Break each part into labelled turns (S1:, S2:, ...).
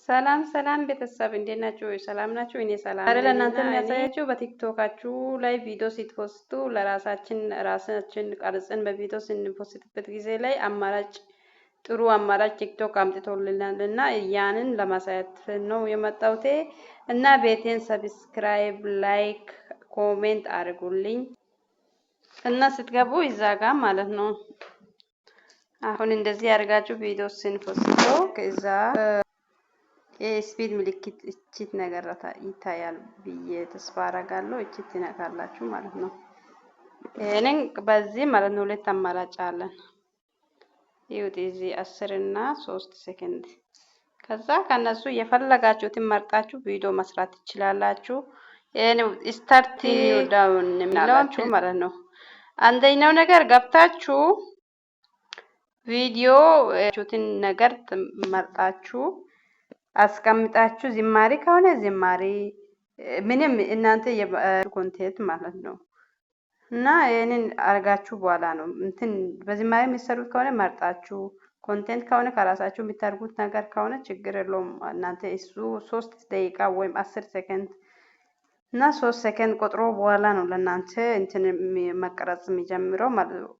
S1: ሰላም ሰላም ቤተሰብ እንዴት ናችሁ? ሰላም ናችሁ? እኔ ሰላም ነኝ። ለእናንተ የሚያሳያችሁ በቲክቶካችሁ ላይ ቪዲዮ ስትፖስቱ ራሳችን ቀርጸን በቪዲዮ ስንፖስትበት ጊዜ ላይ ጥሩ አማራጭ ቲክቶክ አምጥቶልናል እና ያንን ለማሳየት ነው የመጣሁት እና ቤቴን ሰብስክራይብ፣ ላይክ፣ ኮሜንት አድርጉልኝ እና ስትገቡ እዛ ጋር ማለት ነው አሁን እንደዚህ አድርጋችሁ ቪዲዮ ስንፖስተው ከዛ የስፒድ ምልክት እቺት ነገር ይታያል ብዬ ተስፋ አደርጋለሁ። እቺት ትነካላችሁ ማለት ነው። እኔን በዚህ ማለት ነው ሁለት አማራጭ አለን። ይሁት እዚህ 10 እና 3 ሰከንድ ከዛ ከነሱ የፈለጋችሁትን መርጣችሁ ቪዲዮ መስራት ትችላላችሁ። ስታርት ኒው ዳውን የሚላችሁ ማለት ነው። አንደኛው ነገር ገብታችሁ ቪዲዮ ነገር መርጣችሁ አስቀምጣችሁ ዝማሬ ከሆነ ዝማሬ ምንም እናንተ የኮንቴንት ማለት ነው እና ይሄንን አርጋችሁ በኋላ ነው በዝማሬ የሚሰሩት ከሆነ መርጣችሁ ኮንቴንት ከሆነ ከራሳችሁ የምታርጉት ነገር ከሆነ ችግር የለውም። እናንተ እሱ 3 ደቂቃ ወይም 10 ሰከንድ እና 3 ሰከንድ ቆጥሮ በኋላ ነው ለእናንተ መቀረጽ የሚጀምረው ማለት ነው።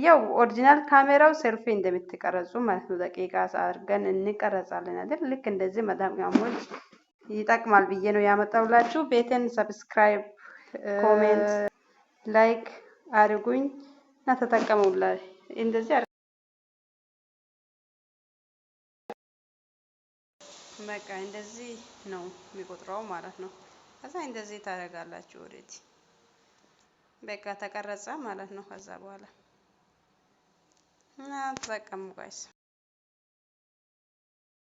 S1: ያው ኦሪጂናል ካሜራው ሴልፊ እንደምትቀረጹ ማለት ነው። ደቂቃ አድርገን እንቀረጻለን አይደል? ልክ እንደዚህ መዳሞች ይጠቅማል ብዬ ነው ያመጣሁላችሁ። ቤቴን ሰብስክራይብ፣ ኮሜንት፣ ላይክ አድርጉኝ እና ተጠቀሙላት። እንደዚህ በቃ እንደዚህ ነው የሚቆጥረው ማለት ነው። ከዛ እንደዚህ ታደርጋላችሁ። ወደዚህ በቃ ተቀረጸ ማለት ነው። ከዛ በኋላ እና ተጠቀሙ ጋይስ።